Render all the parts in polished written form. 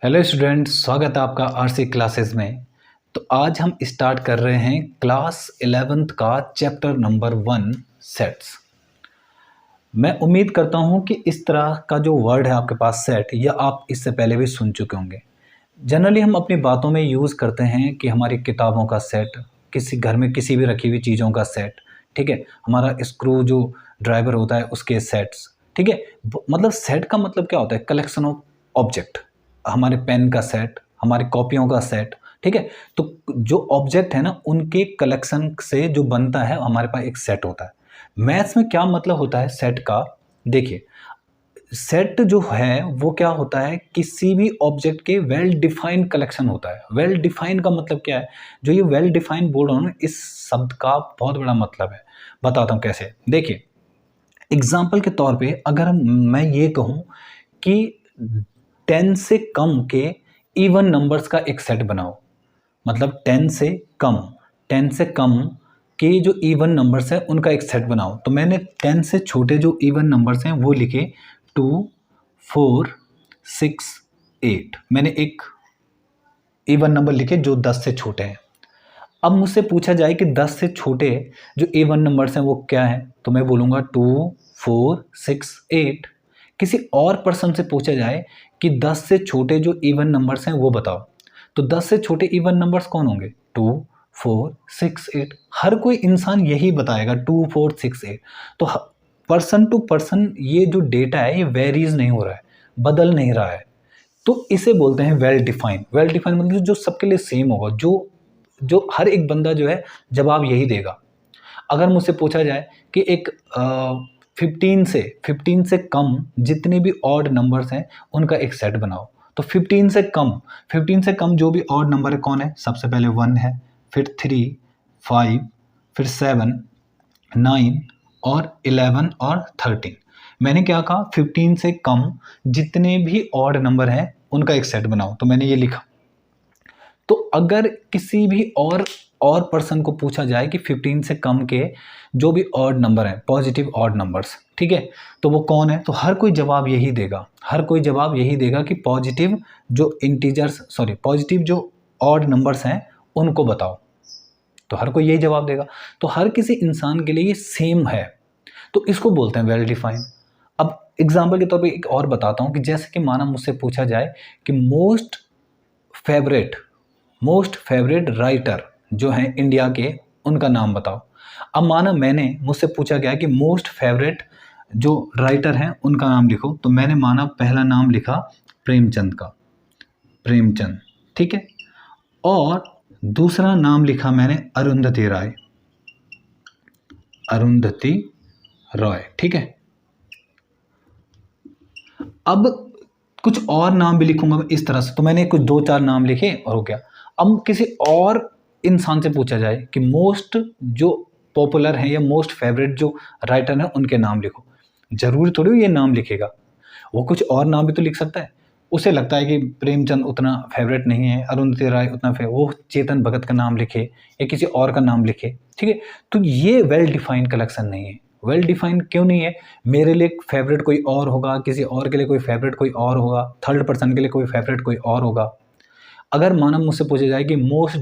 Hello students, स्वागत है आपका आरसी क्लासेस में। तो आज हम स्टार्ट कर रहे हैं क्लास 11th का चैप्टर नंबर 1 सेट्स। मैं उम्मीद करता हूं कि इस तरह का जो वर्ड है आपके पास सेट, या आप इससे पहले भी सुन चुके होंगे। जनरली हम अपनी बातों में यूज़ करते हैं कि हमारी किताबों का सेट, किसी घर में किसी भी रखी हुई चीज़ों का सेट, ठीक है, हमारा स्क्रू जो ड्राइवर होता है उसके सेट्स, ठीक है। मतलब सेट का मतलब क्या होता है? Collection of object. हमारे पेन का सेट, हमारी कॉपियों का सेट, ठीक है। तो जो ऑब्जेक्ट है ना, उनके कलेक्शन से जो बनता है हमारे पास एक सेट होता है। मैथ्स में क्या मतलब होता है सेट का? देखिए, सेट जो है वो क्या होता है? किसी भी ऑब्जेक्ट के वेल डिफाइंड कलेक्शन होता है। वेल डिफाइंड का मतलब क्या है? जो ये वेल डिफाइंड बोल रहा हूँ, इस शब्द का बहुत बड़ा मतलब है। बताता हूँ कैसे। देखिए, एग्जाम्पल के तौर पे अगर मैं ये कहूँ कि 10 से कम के इवन नंबर्स का एक सेट बनाओ, मतलब 10 से कम के जो इवन नंबर्स हैं उनका एक सेट बनाओ। तो मैंने 10 से छोटे जो इवन नंबर्स हैं वो लिखे 2, 4, 6, 8। मैंने एक इवन नंबर लिखे जो 10 से छोटे हैं। अब मुझसे पूछा जाए कि 10 से छोटे जो इवन नंबर्स हैं वो क्या हैं, तो मैं बोलूँगा 2, 4, 6, 8। किसी और पर्सन से पूछा जाए कि 10 से छोटे जो इवन नंबर्स हैं वो बताओ, तो 10 से छोटे इवन नंबर्स कौन होंगे? 2, 4, 6, 8। हर कोई इंसान यही बताएगा 2, 4, 6, 8। तो पर्सन टू पर्सन ये जो डेटा है ये वेरीज नहीं हो रहा है, बदल नहीं रहा है। तो इसे बोलते हैं वेल डिफाइंड। वेल डिफाइंड मतलब जो सबके लिए सेम होगा, जो जो हर एक बंदा जो है जवाब यही देगा। अगर मुझसे पूछा जाए कि एक 15 से कम जितने भी ऑड नंबर्स हैं उनका एक सेट बनाओ, तो 15 से कम जो भी ऑड नंबर है कौन है? सबसे पहले 1 है, फिर 3, 5, फिर 7, 9 और 11 और 13। मैंने क्या कहा? 15 से कम जितने भी ऑड नंबर हैं उनका एक सेट बनाओ, तो मैंने ये लिखा। तो अगर किसी भी और पर्सन को पूछा जाए कि 15 से कम के जो भी ऑड नंबर हैं, पॉजिटिव ऑड नंबर्स, ठीक है, तो वो कौन है? तो हर कोई जवाब यही देगा। हर कोई जवाब यही देगा कि पॉजिटिव जो ऑड नंबर्स हैं उनको बताओ। तो हर कोई यही जवाब देगा। तो हर किसी इंसान के लिए ये सेम है, तो इसको बोलते हैं वेल डिफाइंड। अब एग्जाम्पल के तौर पे एक और बताता हूँ कि जैसे कि माना मुझसे पूछा जाए कि मोस्ट फेवरेट राइटर जो हैं इंडिया के, उनका नाम बताओ। अब माना मुझसे पूछा गया कि मोस्ट फेवरेट जो राइटर हैं उनका नाम लिखो, तो मैंने माना पहला नाम लिखा प्रेमचंद का, प्रेमचंद, ठीक है। और दूसरा नाम लिखा मैंने अरुंधति रॉय, ठीक है। अब कुछ और नाम भी लिखूंगा मैं इस तरह से, तो मैंने कुछ 2-4 नाम लिखे और हो गया। अब किसी और इंसान से पूछा जाए कि मोस्ट जो पॉपुलर हैं या मोस्ट फेवरेट जो राइटर हैं उनके नाम लिखो, जरूरी थोड़ी ये नाम लिखेगा, वो कुछ और नाम भी तो लिख सकता है। उसे लगता है कि प्रेमचंद उतना फेवरेट नहीं है, अरुंधति राय उतना वो चेतन भगत का नाम लिखे या किसी और का नाम लिखे, ठीक है। तो ये वेल डिफाइंड कलेक्शन नहीं है। वेल डिफाइंड क्यों नहीं है? मेरे लिए फेवरेट कोई और होगा, किसी और के लिए कोई फेवरेट कोई और होगा, थर्ड पर्सन के लिए कोई फेवरेट कोई और होगा। अगर माना मुझसे पूछा जाए कि मोस्ट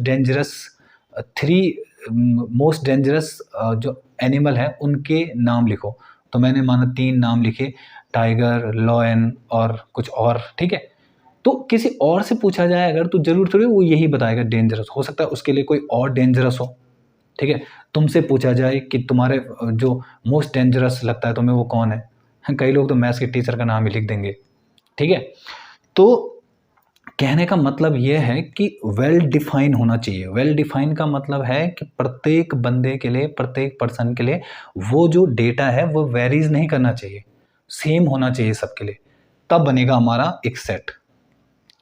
डेंजरस जो एनिमल है उनके नाम लिखो, तो मैंने माना 3 नाम लिखे, टाइगर, लॉयन और कुछ और, ठीक है। तो किसी और से पूछा जाए अगर, तो जरूर थोड़ी वो यही बताएगा डेंजरस। हो सकता है उसके लिए कोई और डेंजरस हो, ठीक है। तुमसे पूछा जाए कि तुम्हारे जो मोस्ट डेंजरस लगता है तुम्हें वो कौन है, कई लोग तो मैथ्स के टीचर का नाम ही लिख देंगे, ठीक है। तो कहने का मतलब यह है कि वेल डिफाइन होना चाहिए। वेल डिफाइन का मतलब है कि प्रत्येक बंदे के लिए, प्रत्येक पर्सन के लिए वो जो डेटा है वो वेरीज नहीं करना चाहिए, सेम होना चाहिए सबके लिए, तब बनेगा हमारा एक सेट।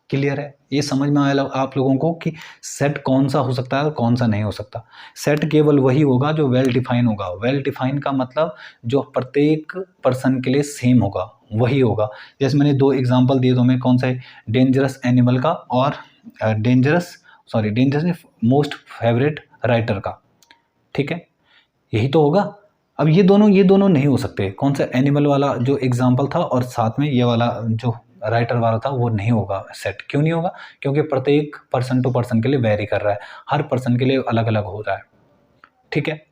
क्लियर है? ये समझ में आया आप लोगों को कि सेट कौन सा हो सकता है और कौन सा नहीं हो सकता? सेट केवल वही होगा जो वेल डिफाइन होगा। वेल डिफाइन का मतलब जो प्रत्येक पर्सन के लिए सेम होगा वही होगा। जैसे मैंने 2 एग्जांपल दिए, तो मैं कौन सा है, डेंजरस एनिमल का और डेंजरस मोस्ट फेवरेट राइटर का, ठीक है, यही तो होगा। अब ये दोनों नहीं हो सकते। कौन सा एनिमल वाला जो एग्जांपल था और साथ में ये वाला जो राइटर वाला था वो नहीं होगा सेट। क्यों नहीं होगा? क्योंकि प्रत्येक पर्सन टू पर्सन के लिए वेरी कर रहा है, हर पर्सन के लिए अलग अलग हो रहा है। ठीक है,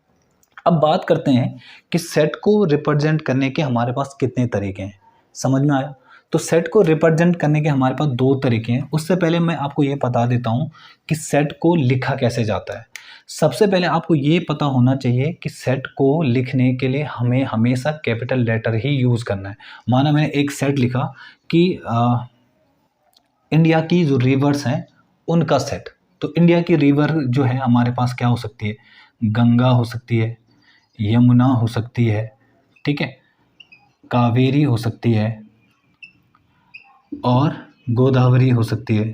अब बात करते हैं कि सेट को रिप्रेजेंट करने के हमारे पास कितने तरीके हैं। समझ में आया? तो सेट को रिप्रेजेंट करने के हमारे पास 2 तरीके हैं। उससे पहले मैं आपको ये बता देता हूँ कि सेट को लिखा कैसे जाता है। सबसे पहले आपको ये पता होना चाहिए कि सेट को लिखने के लिए हमें हमेशा कैपिटल लेटर ही यूज़ करना है। माना मैंने एक सेट लिखा कि इंडिया की जो रिवर्स हैं उनका सेट, तो इंडिया की रिवर जो है हमारे पास क्या हो सकती है? गंगा हो सकती है, यमुना हो सकती है, ठीक है, कावेरी हो सकती है और गोदावरी हो सकती है,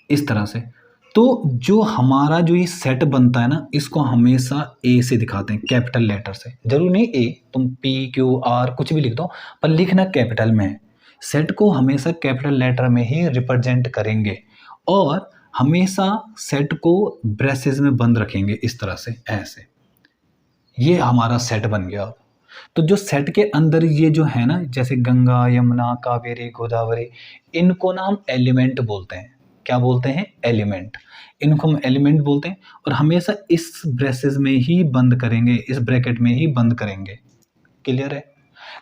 इस तरह से। तो जो हमारा जो ये सेट बनता है ना, इसको हमेशा ए से दिखाते हैं, कैपिटल लेटर से। जरूर नहीं ए, तुम पी क्यू आर कुछ भी लिख दो, पर लिखना कैपिटल में है। सेट को हमेशा कैपिटल लेटर में ही रिप्रेजेंट करेंगे और हमेशा सेट को ब्रेसेस में बंद रखेंगे, इस तरह से, ऐसे। ये हमारा सेट बन गया। तो जो सेट के अंदर ये जो है ना, जैसे गंगा, यमुना, कावेरी, गोदावरी, इनको ना हम एलिमेंट बोलते हैं। क्या बोलते हैं? एलिमेंट। इनको हम एलिमेंट बोलते हैं और हमेशा इस ब्रेसेस में ही बंद करेंगे, इस ब्रैकेट में ही बंद करेंगे। क्लियर है?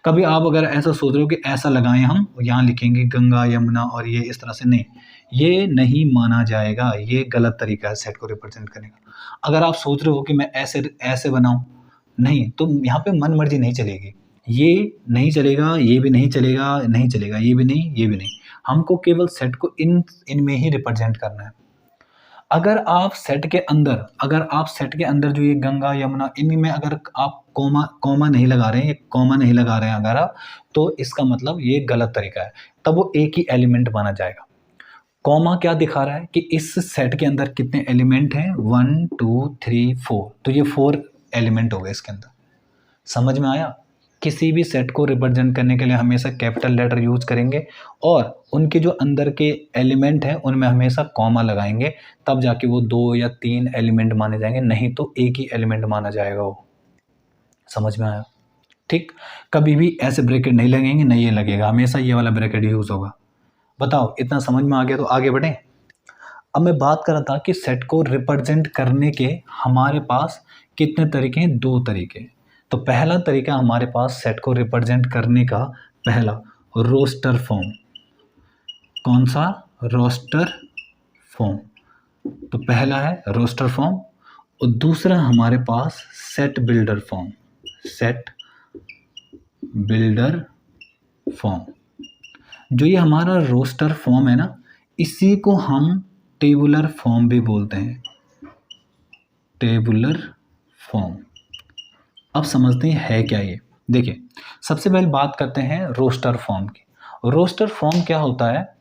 कभी आप अगर ऐसा सोच रहे हो कि ऐसा लगाएं, हम यहाँ लिखेंगे गंगा, यमुना और ये इस तरह से, नहीं, ये नहीं माना जाएगा। ये गलत तरीका है सेट को रिप्रेजेंट करने का। अगर आप सोच रहे हो कि मैं ऐसे ऐसे बनाऊं, नहीं, तो यहाँ पे मन मर्जी नहीं चलेगी। ये नहीं चलेगा, ये भी नहीं चलेगा, नहीं चलेगा, ये भी नहीं, ये भी नहीं। हमको केवल सेट को इनमें ही रिप्रेजेंट करना है। अगर आप सेट के अंदर जो ये गंगा, यमुना, इनमें अगर आप कॉमा नहीं लगा रहे हैं, कॉमा नहीं लगा रहे हैं अगर आप, तो इसका मतलब ये गलत तरीका है, तब वो एक ही एलिमेंट माना जाएगा। कॉमा क्या दिखा रहा है कि इस सेट के अंदर कितने एलिमेंट हैं? 1 2 3 4, तो ये 4 एलिमेंट हो गए इसके अंदर। समझ में आया? किसी भी सेट को रिप्रेजेंट करने के लिए हमेशा कैपिटल लेटर यूज करेंगे और उनके जो अंदर के एलिमेंट हैं उनमें हमेशा कॉमा लगाएंगे, तब जाके वो 2 या 3 एलिमेंट माने जाएंगे, नहीं तो एक ही एलिमेंट माना जाएगा वो। समझ में आया? ठीक, कभी भी ऐसे ब्रैकेट नहीं लगेंगे, नहीं ये लगेगा, हमेशा ये वाला ब्रैकेट यूज होगा। बताओ, इतना समझ में आ गया तो आगे बढ़ें। अब मैं बात कर रहा था कि सेट को रिप्रेजेंट करने के हमारे पास कितने तरीके हैं? 2 तरीके। तो पहला तरीका हमारे पास सेट को रिप्रेजेंट करने का, पहला रोस्टर फॉर्म। कौन सा? Roster form. तो पहला है रोस्टर फॉर्म और दूसरा हमारे पास set builder form. Set builder form. जो ये हमारा रोस्टर फॉर्म है ना, इसी को हम टेबुलर फॉर्म भी बोलते हैं। Tabular form. अब समझते हैं है क्या ये। देखिए, सबसे पहले बात करते हैं रोस्टर फॉर्म की। रोस्टर फॉर्म क्या होता है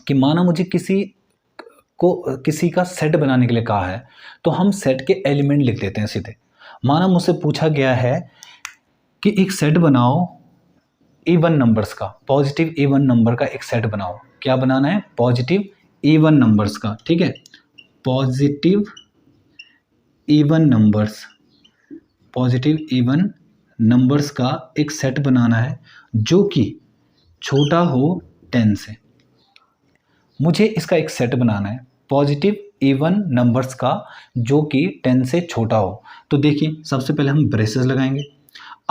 कि माना मुझे किसी का सेट बनाने के लिए कहा है, तो हम सेट के एलिमेंट लिख देते हैं सीधे। माना मुझसे पूछा गया है कि एक सेट बनाओ इवन नंबर्स का, पॉजिटिव इवन नंबर का एक सेट बनाओ। क्या बनाना है? पॉजिटिव इवन नंबर्स का। ठीक है, positive even numbers, positive even numbers का एक सेट बनाना है जो कि छोटा हो 10 से। मुझे इसका एक सेट बनाना है पॉजिटिव इवन नंबर्स का जो कि 10 से छोटा हो। तो देखिए, सबसे पहले हम ब्रेसेस लगाएंगे।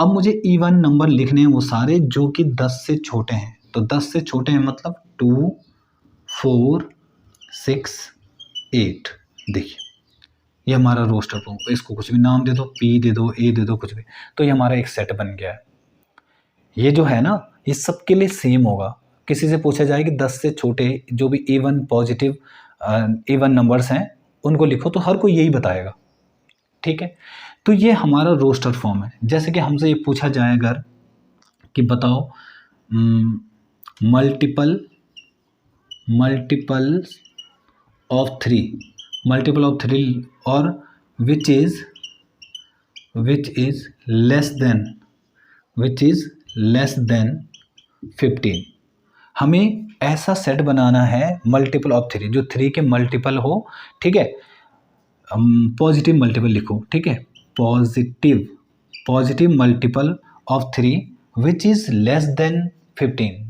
अब मुझे इवन नंबर लिखने हैं वो सारे जो कि 10 से छोटे हैं। तो 10 से छोटे हैं मतलब 2 4 6 8। देखिए, ये हमारा रोस्टर फॉर्म। इसको कुछ भी नाम दे दो, पी दे दो, ए दे दो, कुछ भी, तो ये हमारा एक सेट बन गया है। ये जो है ना, ये सबके लिए सेम होगा। किसी से पूछा जाए कि 10 से छोटे जो भी इवन पॉजिटिव इवन नंबर्स हैं उनको लिखो, तो हर कोई यही बताएगा। ठीक है, तो ये हमारा रोस्टर फॉर्म है। जैसे कि हमसे ये पूछा जाए अगर कि बताओ मल्टीपल ऑफ 3 और which is less than 15। हमें ऐसा सेट बनाना है मल्टीपल ऑफ 3, जो 3 के मल्टीपल हो। ठीक है, पॉजिटिव मल्टीपल लिखो। ठीक है, positive multiple of 3 which is less than 15।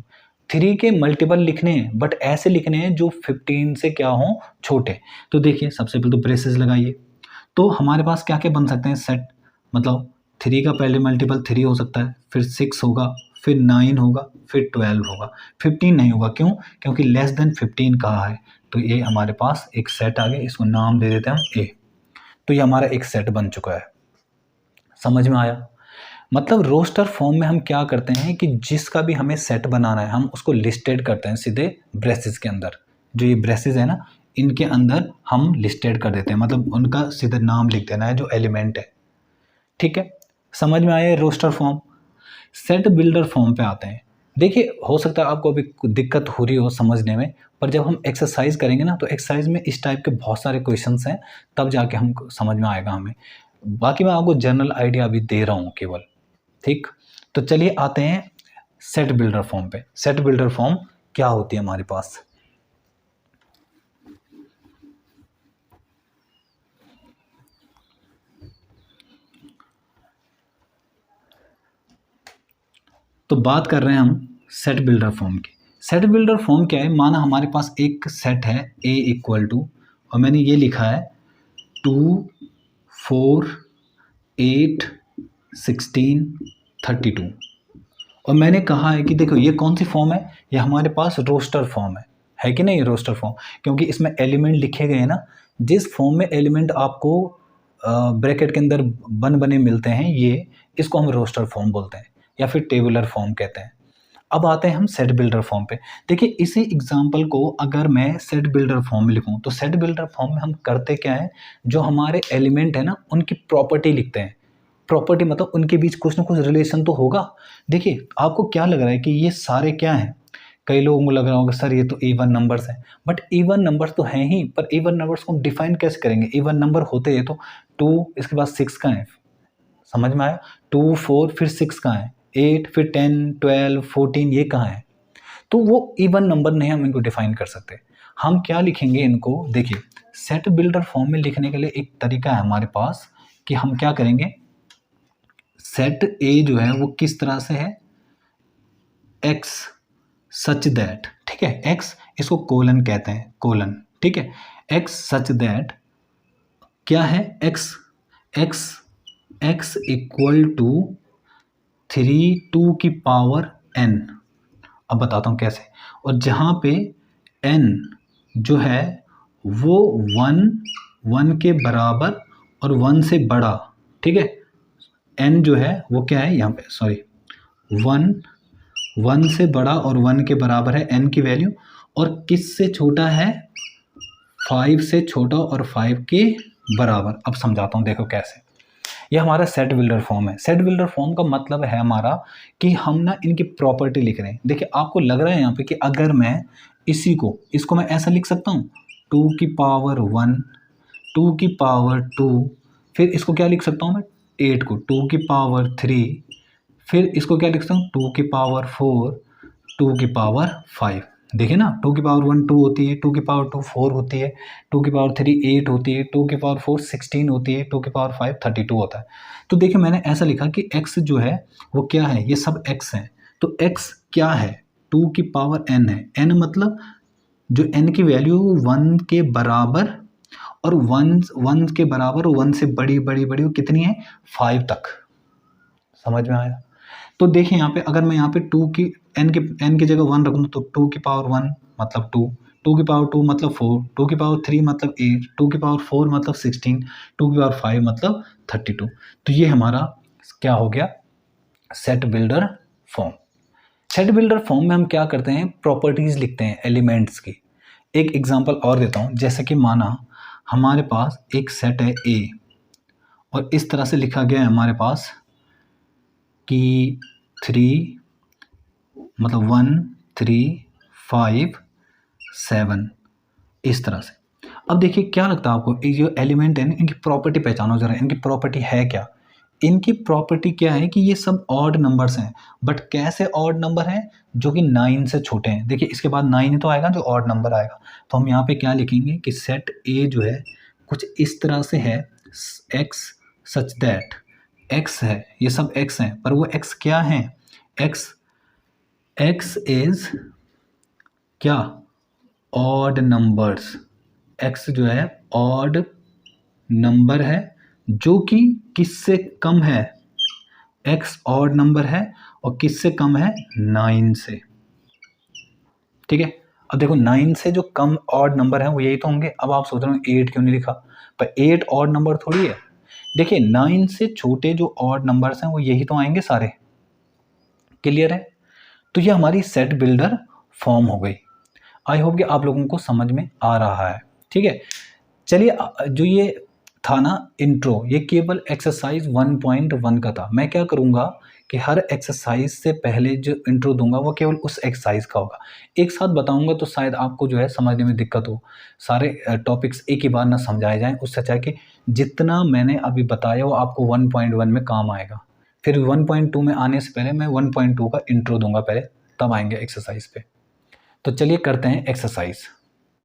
3 के मल्टीपल लिखने हैं बट ऐसे लिखने हैं जो 15 से क्या हों, छोटे। तो देखिए सबसे पहले तो ब्रेसेस लगाइए, तो हमारे पास क्या क्या बन सकते हैं सेट, मतलब 3 का पहले मल्टीपल 3 हो सकता है, फिर 6 होगा, फिर 9 होगा, फिर 12 होगा, 15 नहीं होगा। क्यों? क्योंकि लेस देन 15 कहा है। तो ये हमारे पास एक सेट आ गया, इसको नाम दे देते हैं हम ए। तो ये हमारा एक सेट बन चुका है। समझ में आया? मतलब रोस्टर फॉर्म में हम क्या करते हैं कि जिसका भी हमें सेट बनाना है हम उसको लिस्टेड करते हैं सीधे ब्रेसेस के अंदर। जो ये ब्रेसेस है ना, इनके अंदर हम लिस्टेड कर देते हैं, मतलब उनका सीधे नाम लिख देना है जो एलिमेंट है। ठीक है, समझ में आया roster form. Set builder form पे आते हैं। देखिए हो सकता है आपको अभी दिक्कत हो रही हो समझने में, पर जब हम एक्सरसाइज करेंगे ना तो एक्सरसाइज में इस टाइप के बहुत सारे क्वेश्चंस हैं, तब जाके हम समझ में आएगा हमें। बाकी मैं आपको जनरल आइडिया अभी दे रहा हूँ केवल। ठीक, तो चलिए आते हैं सेट बिल्डर फॉर्म पे। सेट बिल्डर फॉर्म क्या होती है हमारे पास? तो बात कर रहे हैं हम सेट बिल्डर फॉर्म की। सेट बिल्डर फॉर्म क्या है? माना हमारे पास एक सेट है A इक्वल टू, और मैंने ये लिखा है 2 4 8 16 32, और मैंने कहा है कि देखो ये कौन सी फॉर्म है, ये हमारे पास रोस्टर फॉर्म है कि नहीं? रोस्टर फॉर्म, क्योंकि इसमें एलिमेंट लिखे गए हैं ना। जिस फॉर्म में एलिमेंट आपको ब्रैकेट के अंदर बन बने मिलते हैं, ये इसको हम रोस्टर फॉर्म बोलते हैं या फिर टेबुलर फॉर्म कहते हैं। अब आते हैं हम सेट बिल्डर फॉर्म पे। देखिए इसी एग्जांपल को अगर मैं सेट बिल्डर फॉर्म में लिखूं तो सेट बिल्डर फॉर्म में हम करते क्या है, जो हमारे एलिमेंट है ना उनकी प्रॉपर्टी लिखते हैं। प्रॉपर्टी मतलब उनके बीच कुछ ना कुछ रिलेशन तो होगा। देखिए आपको क्या लग रहा है कि ये सारे क्या हैं? कई लोगों को लग रहा होगा सर ये तो इवन नंबर्स हैं, बट इवन नंबर्स तो हैं ही, पर इवन नंबर्स को हम डिफाइन कैसे करेंगे? इवन नंबर होते हैं तो 2 इसके बाद 6 का है, समझ में आया? 2 4 फिर 6 कहाँ है? 8 फिर 10 12 14 ये कहाँ है? तो वो इवन नंबर नहीं, हम इनको डिफाइन कर सकते। हम क्या लिखेंगे इनको? देखिए सेट बिल्डर फॉर्म में लिखने के लिए एक तरीका है हमारे पास कि हम क्या करेंगे, सेट ए जो है वो किस तरह से है, एक्स सच दैट, ठीक है, एक्स इसको कोलन कहते हैं, कोलन, ठीक है। एक्स सच दैट क्या है, x x x equal to 3 2 की पावर n। अब बताता हूँ कैसे। और जहाँ पे n जो है वो 1 के बराबर और 1 से बड़ा, ठीक है। n जो है वो क्या है यहाँ पे, सॉरी 1 से बड़ा और 1 के बराबर है n की वैल्यू, और किस से छोटा है, 5 से छोटा और 5 के बराबर। अब समझाता हूँ देखो कैसे। ये हमारा सेट बिल्डर फॉर्म है। सेट बिल्डर फॉर्म का मतलब है हमारा कि हम ना इनकी प्रॉपर्टी लिख रहे हैं। देखिए आपको लग रहा है यहाँ पे कि अगर मैं इसको मैं ऐसा लिख सकता हूँ 2 की पावर 1 2 की पावर 2, फिर इसको क्या लिख सकता हूँ मैं 8 को 2 की पावर 3, फिर इसको क्या लिख सकता हूँ 2 की पावर 4 2 की पावर 5। देखिए ना 2 की पावर 1 2 होती है, 2 की पावर 2 4 होती है, 2 की पावर 3 8 होती है, 2 की पावर 4 16 होती है, 2 की पावर 5 32 होता है। तो देखिए मैंने ऐसा लिखा कि x जो है वो क्या है, ये सब x है। तो x क्या है, 2 की पावर n है। n मतलब जो n की वैल्यू 1 के बराबर और 1 के बराबर और 1 से बड़ी बड़ी बड़ी वो कितनी है, 5 तक। समझ में आया? तो देखिए यहाँ पे अगर मैं यहाँ पे 2 की n की जगह 1 रखूँ तो 2 की पावर 1 मतलब 2, 2 की पावर 2 मतलब 4, 2 की पावर 3 मतलब 8, 2 की पावर 4 मतलब 16, 2 की पावर 5 मतलब 32। तो ये हमारा क्या हो गया, set builder form. Set builder form में हम क्या करते हैं, प्रॉपर्टीज लिखते हैं एलिमेंट्स की। एक एग्जांपल और देता हूँ, जैसे कि माना हमारे पास एक सेट है ए, और इस तरह से लिखा गया है हमारे पास कि 3 मतलब 1 3 5 7, इस तरह से। अब देखिए क्या लगता है आपको, ये जो एलिमेंट है ना इनकी प्रॉपर्टी पहचानो जरा, इनकी प्रॉपर्टी है क्या? इनकी प्रॉपर्टी क्या है कि ये सब ऑड नंबर्स हैं, बट कैसे ऑड नंबर हैं, जो कि 9 से छोटे हैं। देखिए इसके बाद 9 ही तो आएगा जो ऑड नंबर आएगा। तो हम यहाँ पे क्या लिखेंगे कि सेट ए जो है कुछ इस तरह से है, एक्स सच दैट, एक्स है, ये सब एक्स हैं, पर वो एक्स क्या है, एक्स एक्स इज क्या, ऑड नंबर्स। एक्स जो है ऑड नंबर है जो कि किससे कम है, एक्स ऑड नंबर है और किससे कम है, 9 से। ठीक है, अब देखो 9 से जो कम ऑड नंबर है वो यही तो होंगे। अब आप सोच रहे हो 8 क्यों नहीं लिखा, पर 8 ऑड नंबर थोड़ी है। देखिए 9 से छोटे जो ऑड नंबर्स हैं वो यही तो आएंगे सारे। क्लियर है, तो ये हमारी सेट बिल्डर फॉर्म हो गई। आई होप कि आप लोगों को समझ में आ रहा है। ठीक है, चलिए जो ये था ना इंट्रो, ये केवल एक्सरसाइज 1.1 का था। मैं क्या करूँगा कि हर एक्सरसाइज से पहले जो इंट्रो दूंगा वो केवल उस एक्सरसाइज का होगा। एक साथ बताऊंगा तो शायद आपको जो है समझने में दिक्कत हो, सारे टॉपिक्स एक ही बार ना समझाए जाएं। उससे अच्छा है कि जितना मैंने अभी बताया वो आपको 1.1 में काम आएगा, फिर 1.2 में आने से पहले मैं 1.2 का इंट्रो दूंगा पहले, तब आएंगे एक्सरसाइज पे। तो चलिए करते हैं एक्सरसाइज।